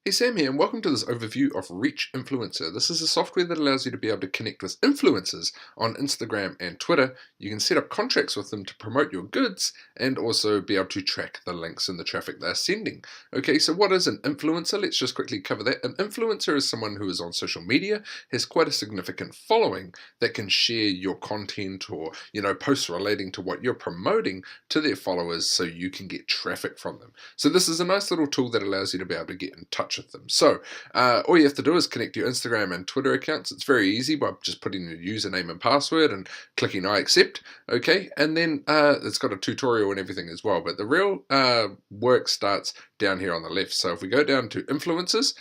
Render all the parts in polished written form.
Hey Sam here, and welcome to this overview of Reach Influencer. This is a software that allows you to be able to connect with influencers on Instagram and Twitter. You can set up contracts with them to promote your goods and also be able to track the links and the traffic they're sending. Okay, so what is an influencer? Let's just quickly cover that. An influencer is someone who is on social media, has quite a significant following that can share your content or, posts relating to what you're promoting to their followers so you can get traffic from them. So this is a nice little tool that allows you to be able to get in touch with them. So all you have to do is connect your Instagram and Twitter accounts. It's very easy by just putting your username and password and clicking I accept. Okay, and then it's got a tutorial and everything as well. But the real work starts down here on the left. So if we go down to influencers,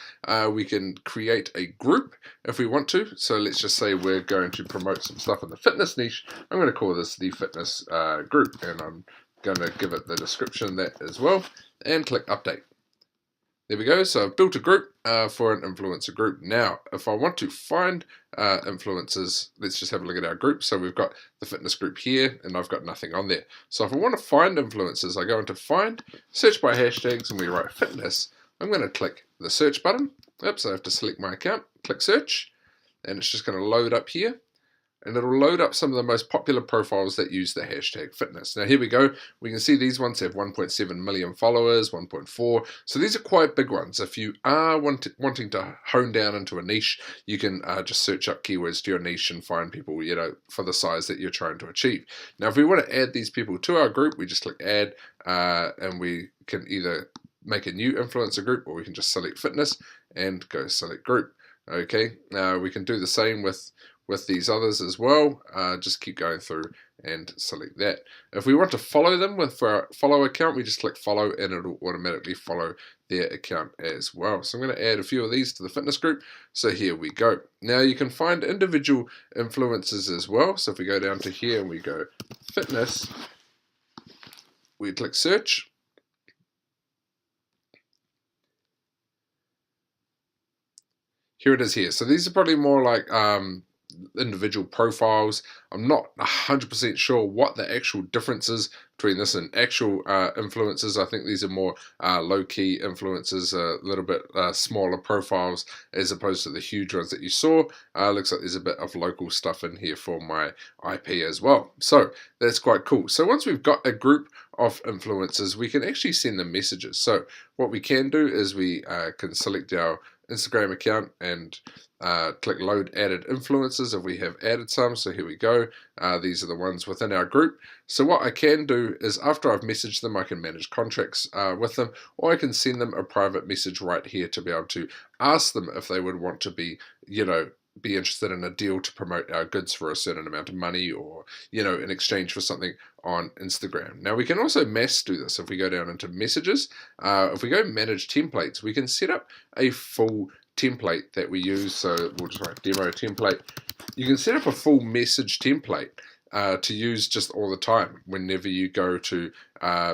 we can create a group if we want to. So let's just say we're going to promote some stuff in the fitness niche. I'm going to call this the fitness group, and I'm going to give it the description of that as well, and click update. There we go. So I've built a group for an influencer group. Now, if I want to find influencers, let's just have a look at our group. So we've got the fitness group here, and I've got nothing on there. So if I want to find influencers, I go into find, search by hashtags, and we write fitness. I'm going to click the search button. Oops, I have to select my account, click search, and it's just going to load up here. And it'll load up some of the most popular profiles that use the hashtag fitness. Now here we go. We can see these ones have 1.7 million followers, 1.4. So these are quite big ones. If you are wanting to hone down into a niche, you can just search up keywords to your niche and find people, for the size that you're trying to achieve. Now if we want to add these people to our group, we just click add, and we can either make a new influencer group, or we can just select fitness and go select group. Okay, we can do the same with these others as well. Just keep going through and select that. If we want to follow them for our follow account, we just click follow and it'll automatically follow their account as well. So I'm going to add a few of these to the fitness group. So here we go. Now you can find individual influencers as well. So if we go down to here and we go fitness, we click search. Here it is here. So these are probably more like individual profiles. I'm not 100% sure what the actual difference is between this and actual influencers. I think these are more low-key influencers, a little bit smaller profiles as opposed to the huge ones that you saw. Looks like there's a bit of local stuff in here for my IP as well. So that's quite cool. So once we've got a group of influencers, we can actually send them messages. So what we can do is we can select our Instagram account and click load added influencers if we have added some. So here we go. These are the ones within our group. So what I can do is after I've messaged them, I can manage contracts with them, or I can send them a private message right here to be able to ask them if they would want to be interested in a deal to promote our goods for a certain amount of money, or in exchange for something on Instagram. Now we can also mass do this. If we go down into messages, if we go manage templates, we can set up a full template that we use. So we'll just write demo template. You can set up a full message template to use just all the time whenever you go to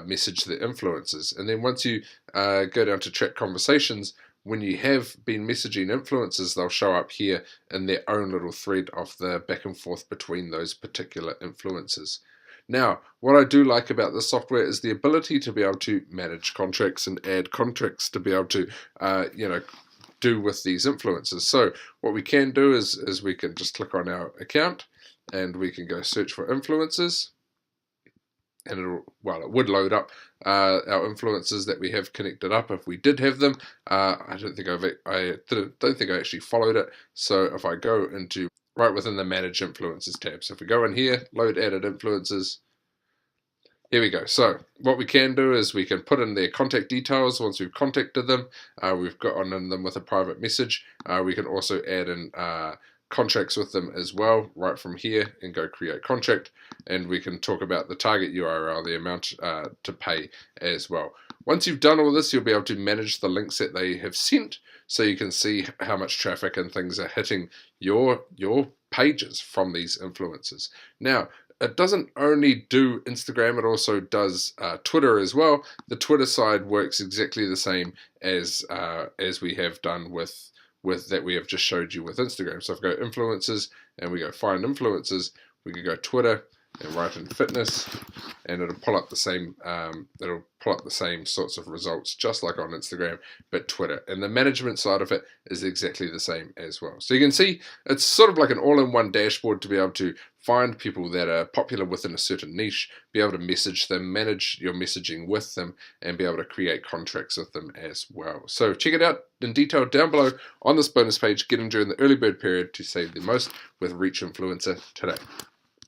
message the influencers. And then once you go down to track conversations, when you have been messaging influencers, they'll show up here in their own little thread of the back and forth between those particular influencers. Now, what I do like about this software is the ability to be able to manage contracts and add contracts to be able to, do with these influencers. So what we can do is we can just click on our account and we can go search for influencers. And it would load up our influencers that we have connected up if we did have them. I don't think I actually followed it. So if I go into right within the manage influencers tab, so if we go in here, load added influencers, here we go. So what we can do is we can put in their contact details once we've contacted them. We've got on them with a private message. We can also add in contracts with them as well right from here and go create contract, and we can talk about the target URL, the amount to pay as well. Once you've done all this, you'll be able to manage the links that they have sent, so you can see how much traffic and things are hitting your pages from these influencers. Now it doesn't only do Instagram, it also does Twitter as well. The Twitter side works exactly the same as we have done with that we have just showed you with Instagram. So if we go influencers and we go find influencers, we can go Twitter and write in fitness, and it'll pull up the same sorts of results, just like on Instagram, but Twitter. And the management side of it is exactly the same as well. So you can see it's sort of like an all-in-one dashboard to be able to find people that are popular within a certain niche, be able to message them, manage your messaging with them, and be able to create contracts with them as well. So check it out in detail down below on this bonus page. Get in during the early bird period to save the most with Reach Influencer today.